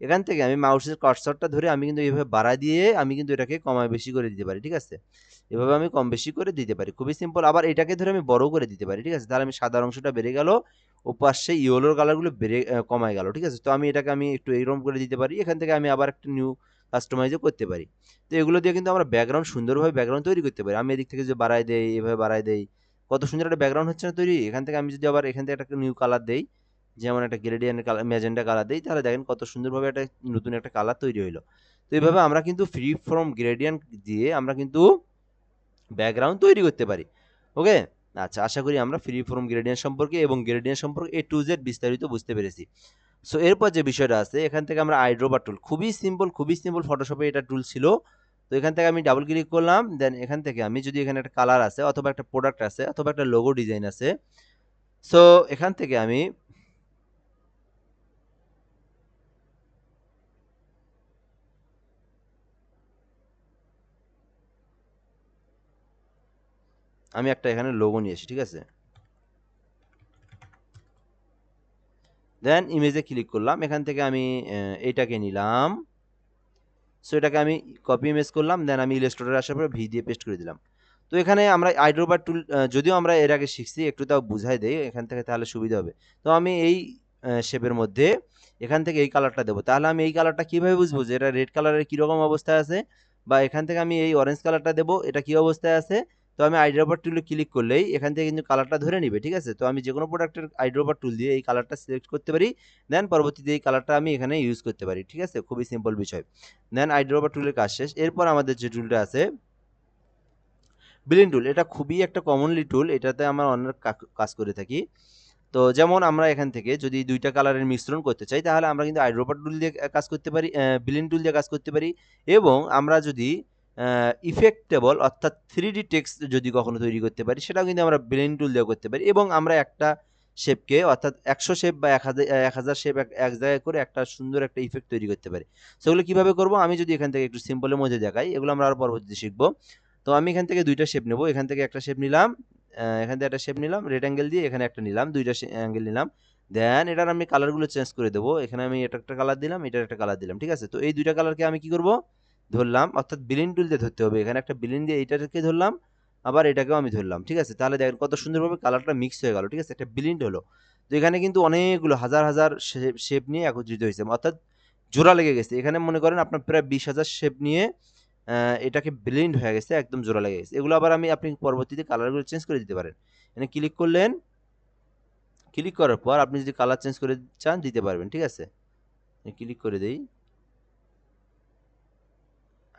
এখান থেকে আমি মাউসের কার্সরটা ধরে আমি কিন্তু এইভাবে বাড়ায় দিয়ে আমি কিন্তু এটাকে কমায় বেশি করে দিতে পারি। ঠিক আছে, এভাবে আমি কম বেশি করে দিতে পারি, খুবই সিম্পল। আবার এটাকে ধরে আমি বড় করে দিতে পারি। ঠিক আছে, তাহলে আমি সাদার অংশটা বেড়ে গেল, ও পাশে ইয়েলোর কালারগুলো কমায় গেল। ঠিক আছে, তো আমি এটাকে আমি একটু এইরকম করে দিতে পারি। এখান থেকে আমি আবার একটা নিউ কাস্টমাইজও করতে পারি। তো এগুলো দিয়ে কিন্তু আমরা ব্যাকগ্রাউন্ড সুন্দরভাবে ব্যাকগ্রাউন্ড তৈরি করতে পারি। আমি এদিক থেকে যে বাড়াই দেই, এভাবে বাড়াই দেই, কত সুন্দর একটা ব্যাকগ্রাউন্ড হচ্ছে না তৈরি। এখান থেকে আমি যদি আবার এখান থেকে একটা নিউ কালার দেই, যেমন একটা গ্রেডিয়েন্ট কালার ম্যাজেন্টা কালার দেই, তাহলে দেখেন কত সুন্দরভাবে একটা নতুন একটা কালার তৈরি হইলো। তো এইভাবে আমরা কিন্তু ফ্রি ফর্ম গ্রেডিয়েন্ট দিয়ে আমরা কিন্তু ব্যাকগ্রাউন্ড তৈরি করতে পারি। ওকে, আচ্ছা আশা করি আমরা ফ্রি ফর্ম গ্রেডিয়েন্ট সম্পর্কে এবং গ্রেডিয়েন্ট সম্পর্কে A to Z বিস্তারিত বুঝতে পেরেছি। সো এরপর যে বিষয়টা আছে, এখান থেকে আমরা আইড্রোবার টুল, খুবই সিম্পল ফটোশপে এটা টুল ছিল। তো এখান থেকে আমি ডাবল ক্লিক করলাম, দেন এখান থেকে আমি যদি এখানে একটা কালার আছে অথবা একটা প্রোডাক্ট আছে অথবা একটা লোগো ডিজাইন আছে, সো এখান থেকে আমি একটা এখানে লোগো নিয়েছি। ঠিক আছে, দেন ইমেজে ক্লিক করলাম, এখান থেকে আমি এইটাকে নিলাম। সো এটাকে আমি কপি ইমেজ করলাম, দেন আমি ইলাস্ট্রেটরে আসার পরে ভি দিয়ে পেস্ট করে দিলাম। তো এখানে আমরা আইড্রোবার টুল যদিও আমরা এর আগে শিখছি, একটু তাও বুঝাই দেই এখান থেকে, তাহলে সুবিধা হবে। তো আমি এই শেপের মধ্যে এখান থেকে এই কালারটা দেবো, তাহলে আমি এই কালারটা কিভাবে বুঝবো যে এটা রেড কালারের কীরকম অবস্থায় আছে, বা এখান থেকে আমি এই অরেঞ্জ কালারটা দেবো এটা কী অবস্থায় আছে। তো আমি আইড্রোবার টুলে ক্লিক করলেই এখান থেকে কিন্তু কালারটা ধরে নিবে। ঠিক আছে, তো আমি যে কোনো প্রোডাক্টের আইড্রোবার টুল দিয়ে এই কালারটা সিলেক্ট করতে পারি, দেন পরবর্তীতে এই কালারটা আমি এখানে ইউজ করতে পারি। ঠিক আছে, খুবই সিম্পল বিষয়। দেন আইড্রোবার টুলের কাজ শেষ। এরপর আমাদের যে টুলটা আছে ব্লেন্ড টুল এটা খুবই একটা কমনলি টুল, এটাতে আমরা অনেক কাজ করে থাকি। তো যেমন আমরা এখান থেকে যদি দুইটা কালারের মিশ্রণ করতে চাই তাহলে আমরা কিন্তু আইড্রোপার টুল দিয়ে কাজ করতে পারি, ব্লেন্ড টুল দিয়ে কাজ করতে পারি। এবং আমরা যদি ইফেক্টেবল অর্থাৎ 3D টেক্সট যদি কখনো তৈরি করতে পারি সেটাও কিন্তু আমরা ব্লেন্ড টুল দিয়ে করতে পারি। এবং আমরা একটা শেপকে অর্থাৎ 100 শেপ বা 1000 শেপ এক জায়গায় করে একটা সুন্দর একটা ইফেক্ট তৈরি করতে পারি। সেগুলো কিভাবে করব আমি যদি এখান থেকে একটু সিম্পলের মধ্যে দেখাই, এগুলো আমরা আরো পরবর্তীতে শিখবো। তো আমি এখান থেকে দুইটা শেপ নেব, এখান থেকে একটা শেপ নিলাম, এখান থেকে একটা শেপ নিলাম রেড অ্যাঙ্গেল দিয়ে, এখানে একটা নিলাম, দুইটা অ্যাঙ্গেল নিলাম। দেন এটার আমি কালারগুলো চেঞ্জ করে দেবো, এখানে আমি এটা একটা কালার দিলাম, এটার একটা কালার দিলাম, ঠিক আছে। তো এই দুইটা কালারকে আমি কি করব, ধরলাম, অর্থাৎ ব্লেন্ড টুল দিয়ে ধরতে হবে, এখানে একটা ব্লেন্ড দিয়ে এইটাকে ধরলাম, আবার এটাকেও আমি ধরলাম, ঠিক আছে। তাহলে দেখেন কত সুন্দরভাবে কালারটা মিক্স হয়ে গেল, ঠিক আছে, একটা ব্লেন্ড হলো। তো এখানে কিন্তু অনেকগুলো হাজার হাজার শেপ নিয়ে একত্রিত হয়েছে, অর্থাৎ জোড়া লেগে গেছে। এখানে মনে করেন আপনার প্রায় 20,000 শেপ নিয়ে এটাকে ব্লেন্ড হয়ে গেছে, একদম জোড়া লেগে গেছে। এগুলো আবার আপনি পরবর্তীতে কালারগুলো চেঞ্জ করে দিতে পারেন। এখানে ক্লিক করলেন, ক্লিক করার পর আপনি যদি কালার চেঞ্জ করে চান দিতে পারবেন, ঠিক আছে। ক্লিক করে দেই,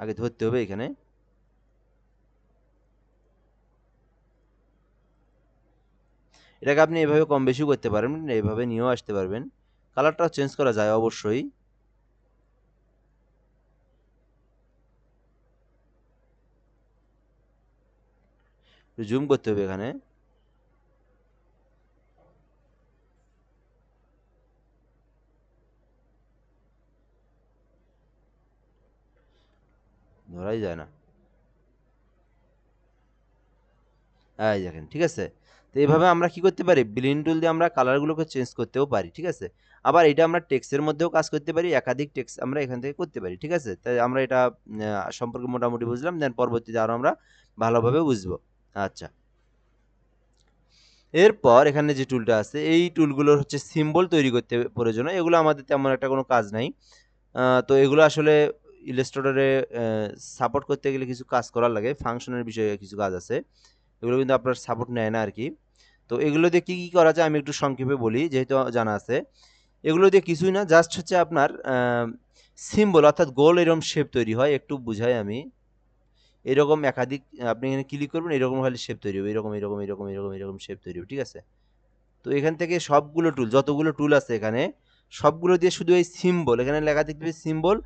আগে ধরতে হবে এখানে। এটাকে আপনি এভাবে কম বেশি করতে পারবেন, এইভাবে নিয়েও আসতে পারবেন, কালারটাও চেঞ্জ করা যায় অবশ্যই। জুম করতে হবে এখানে, ধরাই যায় না, এই দেখেন, ঠিক আছে। তো এইভাবে আমরা কি করতে পারি, ব্লেন্ড টুল দিয়ে আমরা কালারগুলোকে চেঞ্জ করতেও পারি, ঠিক আছে। আবার এটা আমরা টেক্সটের মধ্যেও কাজ করতে পারি, একাধিক টেক্সট আমরা এখান থেকে করতে পারি, ঠিক আছে। তাই আমরা এটা সম্পর্কে মোটামুটি বুঝলাম, দেন পরবর্তীতে আরও আমরা ভালোভাবে বুঝবো। আচ্ছা, এরপর এখানে যে টুলটা আছে এই টুলগুলোর হচ্ছে সিম্বল তৈরি করতে প্রয়োজন হয়, এগুলো আমাদের তেমন একটা কোনো কাজ নাই। তো এগুলো আসলে ইলাস্ট্রেটরে সাপোর্ট করতে গেলে কিছু কাজ করার লাগে, ফাংশনের বিষয়ে কিছু কাজ আছে, এগুলো কিন্তু আপনার সাপোর্ট নেয় না আর কি। তো এগুলো দিয়ে কী কী করা যায় আমি একটু সংক্ষেপে বলি, যেহেতু জানা আছে। এগুলো দিয়ে কিছুই না, জাস্ট হচ্ছে আপনার সিম্বল অর্থাৎ গোল এরকম শেপ তৈরি হয়, একটু বুঝাই আমি। এরকম একাধিক আপনি এখানে ক্লিক করবেন, এরকম হলে শেপ তৈরি হবে, এরকম এরকম এরকম এরকম এরকম শেপ তৈরি হবে, ঠিক আছে। তো এখান থেকে সবগুলো টুল, যতগুলো টুল আছে এখানে সবগুলো দিয়ে শুধু এই সিম্বল, এখানে লেখা দেখতে পাচ্ছি সিম্বল,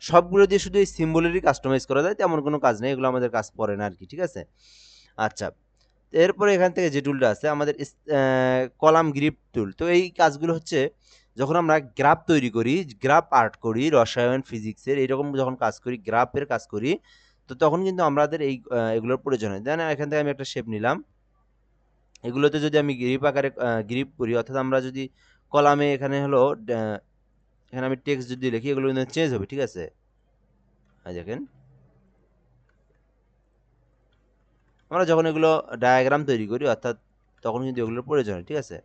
সবগুলো দিয়ে শুধু এই সিম্বলেরই কাস্টমাইজ করা যায়, তেমন কোনো কাজ নেই, এগুলো আমাদের কাজ পড়ে না আর কি, ঠিক আছে। আচ্ছা, এরপরে এখান থেকে যে টুলটা আছে আমাদের কলাম গ্রিপ টুল। তো এই কাজগুলো হচ্ছে যখন আমরা গ্রাফ তৈরি করি, গ্রাফ আর্ট করি, রসায়ন ফিজিক্সের এইরকম যখন কাজ করি, গ্রাফের কাজ করি, তো তখন কিন্তু আমাদের এই এগুলোর প্রয়োজন হয়। দেন এখান থেকে আমি একটা শেপ নিলাম, এগুলোতে যদি আমি গ্রিপ আকারে গ্রিপ করি, অর্থাৎ আমরা যদি কলামে এখানে হলো এখানে আমি টেক্সট যদি লিখি, এগুলো কিন্তু চেঞ্জ হবে, ঠিক আছে। দেখেন আমরা যখন এগুলো ডায়াগ্রাম তৈরি করি অর্থাৎ তখন কিন্তু এগুলোর প্রয়োজন হয়, ঠিক আছে।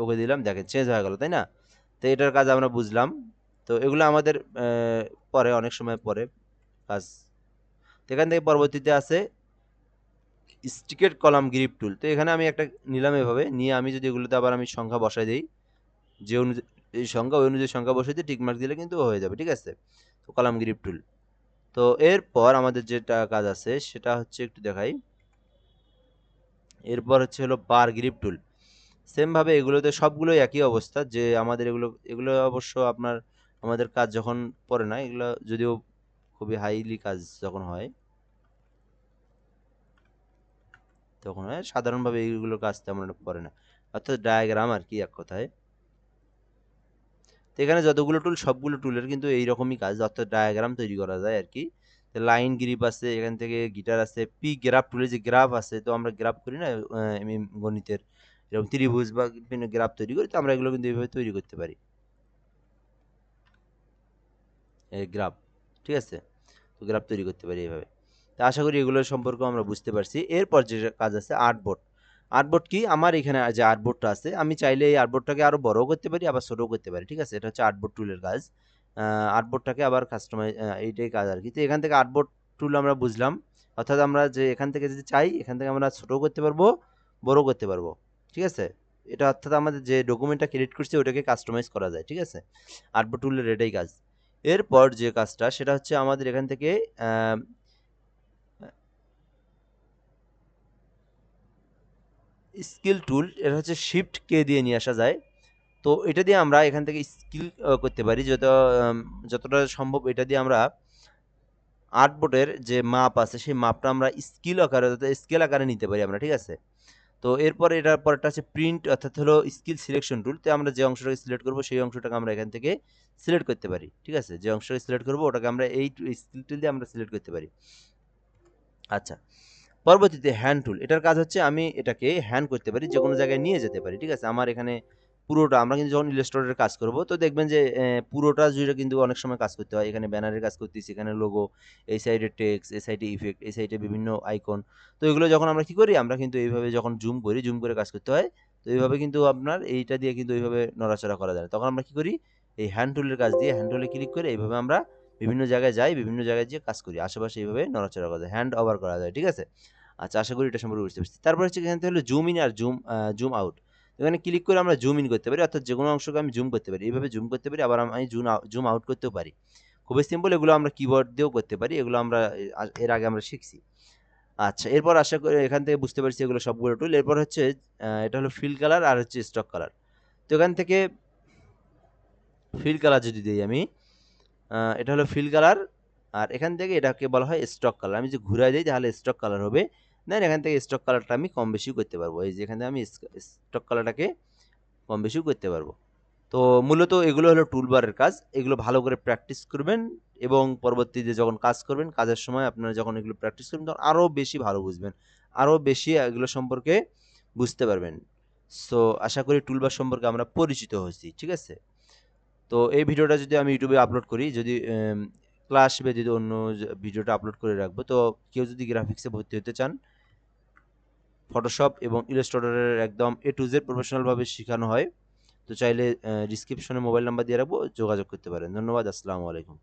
ওকে দিলাম, দেখেন চেঞ্জ হয়ে গেল, তাই না। তো এটার কাজ আমরা বুঝলাম। তো এগুলো আমাদের পরে অনেক সময় পরে কাজ। তো এখান থেকে পরবর্তীতে আছে স্টিকেট কলাম গ্রিপ টুল। তো এখানে আমি একটা নিলাম, এভাবে নিয়ে আমি যদি এগুলোতে আবার আমি সংখ্যা বসাই দিই, যে অনুযায়ী এই সংখ্যা ওই অনুযায়ী সংখ্যা বসিয়ে দিয়ে টিকমার্ক দিলে কিন্তু হয়ে যাবে, ঠিক আছে। তো কলাম গ্রিপ টুল। তো এরপর আমাদের যেটা কাজ আছে সেটা হচ্ছে একটু দেখাই, এরপর হচ্ছে হলো বার গ্রিপ টুল। সেমভাবে এগুলোতে সবগুলোই একই অবস্থা, যে আমাদের এগুলো এগুলো অবশ্য আপনার আমাদের কাজ যখন পড়ে না, এগুলো যদিও খুবই হাইলি কাজ যখন হয় তখন হয়, সাধারণভাবে এইগুলোর কাজ তেমন পড়ে না, অর্থাৎ ডায়াগ্রাম আর কি এক কথায়। তো এখানে যতগুলো টুল সবগুলো টুলের কিন্তু এইরকমই কাজ, অর্থাৎ ডায়াগ্রাম তৈরি করা যায় আর কি। লাইন গ্রিপ আছে, এখান থেকে গিটার আছে, পি গ্রাফ টুলে যে গ্রাফ আছে, তো আমরা গ্রাফ করি না এমনি গণিতের, এরকম ত্রিভুজ বা বিভিন্ন গ্রাফ তৈরি করি, তো আমরা এগুলো কিন্তু এইভাবে তৈরি করতে পারি, এই গ্রাফ, ঠিক আছে। তো গ্রাফ তৈরি করতে পারি এইভাবে। তো আশা করি এগুলো সম্পর্কে আমরা বুঝতে পারছি। এরপর যে কাজ আছে আর্টবোর্ড। আর্টবোর্ড কি, আমার এখানে যে আর্টবোর্ডটা আছে আমি চাইলে এই আর্টবোর্ডটাকে আরো বড়ও করতে পারি আবার ছোটও করতে পারি, ঠিক আছে। এটা হচ্ছে আর্টবোর্ড টুলের কাজ। আর্টবোর্ডটাকে আবার কাস্টমাইজ, এইটাই কাজ আর কি। তো এখান থেকে আর্টবোর্ড টুল আমরা বুঝলাম, অর্থাৎ আমরা যে এখান থেকে যদি চাই এখান থেকে আমরা ছোটও করতে পারবো, বড়ও করতে পারবো, ঠিক আছে। এটা অর্থাৎ আমাদের যে ডকুমেন্টটা ক্রিয়েট করছি ওটাকে কাস্টমাইজ করা যায়, ঠিক আছে। আর্টবোর্ড টুলের এটাই কাজ। এরপর যে কাজটা সেটা হচ্ছে আমাদের এখান থেকে স্কিল টুল, এটা হচ্ছে শিফট কে দিয়ে নিয়ে আসা যায়। তো এটা দিয়ে আমরা এখান থেকে স্কিল করতে পারি যতটা সম্ভব। এটা দিয়ে আমরা আর্টবোর্ডের যে মাপ আছে সেই মাপটা আমরা স্কেল আকারে নিতে পারি আমরা, ঠিক আছে। তো এরপরে এটার পরেরটা হচ্ছে প্রিন্ট, অর্থাৎ হলো স্কিল সিলেকশন টুল। তো আমরা যে অংশটাকে সিলেক্ট করব সেই অংশটাকে আমরা এখান থেকে সিলেক্ট করতে পারি, ঠিক আছে। যে অংশটাকে সিলেক্ট করব ওটাকে আমরা এই স্কিল টুল দিয়ে আমরা সিলেক্ট করতে পারি। আচ্ছা, পরবর্তীতে হ্যান্ড টুল, এটার কাজ হচ্ছে আমি এটাকে হ্যান্ড করতে পারি, যে কোনো জায়গায় নিয়ে যেতে পারি, ঠিক আছে। আমার এখানে পুরোটা, আমরা কিন্তু যখন ইলাস্ট্রেটরে কাজ করব তো দেখবেন যে পুরোটা জুড়ে কিন্তু অনেক সময় কাজ করতে হয়। এখানে ব্যানারের কাজ করতেছি, এখানে লোগো, এই সাইডে টেক্সট, এই সাইডে ইফেক্ট, এই সাইডে বিভিন্ন আইকন। তো এগুলো যখন আমরা কি করি, আমরা কিন্তু এইভাবে যখন জুম করি, জুম করে কাজ করতে হয়। তো এইভাবে কিন্তু আপনার এইটা দিয়ে কিন্তু এইভাবে নড়াচড়া করা যায় না। তখন আমরা কি করি, এই হ্যান্ড টুলের কাজ দিয়ে হ্যান্ড টুলে ক্লিক করে এইভাবে আমরা বিভিন্ন জায়গায় যাই, বিভিন্ন জায়গায় যেয়ে কাজ করি, আশেপাশে এইভাবে নড়াচড়া করা যায়, হ্যান্ড ওভার করা যায়, ঠিক আছে। আচ্ছা, আশা করি এটা সম্পর্কে বুঝতে পারছি। তারপর হচ্ছে এখান থেকে হলো জুম ইন আর জুম আউট। এখানে ক্লিক করে আমরা জুম ইন করতে পারি, অর্থাৎ যে কোনো অংশকে আমি জুম করতে পারি, এইভাবে জুম করতে পারি, আবার আমি জুম আউট করতেও পারি। খুবই সিম্পল, এগুলো আমরা কিবোর্ড দিয়েও করতে পারি, এগুলো আমরা এর আগে আমরা শিখছি। আচ্ছা, এরপর আশা করি এখান থেকে বুঝতে পারছি এগুলো সবগুলো টুল। এরপর হচ্ছে এটা হলো ফিল কালার আর হচ্ছে স্টক কালার। তো এখান থেকে ফিল কালার যদি দিই আমি, এটা হলো ফিল কালার, আর এখান থেকে এটাকে বলা হয় স্টক কালার। আমি যদি ঘুরাই দিই তাহলে স্টক কালার হবে। দেন এখান থেকে স্টক কালারটা আমি কম বেশিও করতে পারবো, এই যে এখানে আমি স্টক কালারটাকে কম বেশিও করতে পারবো। তো মূলত এগুলো হলো টুলবারের কাজ, এগুলো ভালো করে প্র্যাকটিস করবেন এবং পরবর্তীতে যখন কাজ করবেন, কাজের সময় আপনারা যখন এগুলো প্র্যাকটিস করবেন তখন আরও বেশি ভালো বুঝবেন, আরও বেশি এগুলো সম্পর্কে বুঝতে পারবেন। সো আশা করি টুলবার সম্পর্কে আমরা পরিচিত হয়েছি, ঠিক আছে। তো এই ভিডিওটা যদি আমি ইউটিউবে আপলোড করি, যদি ক্লাস ব্যতীত অন্য ভিডিওটা আপলোড করে রাখবো, তো কেউ যদি গ্রাফিক্সে ভর্তি হতে চান, ফটোশপ এবং ইলাস্ট্রেটরের একদম এ টু জেড প্রফেশনালভাবে শেখানো হয়, তো চাইলে ডিসক্রিপশনে মোবাইল নাম্বার দিয়ে রাখবো, যোগাযোগ করতে পারেন। ধন্যবাদ, আসসালামু আলাইকুম।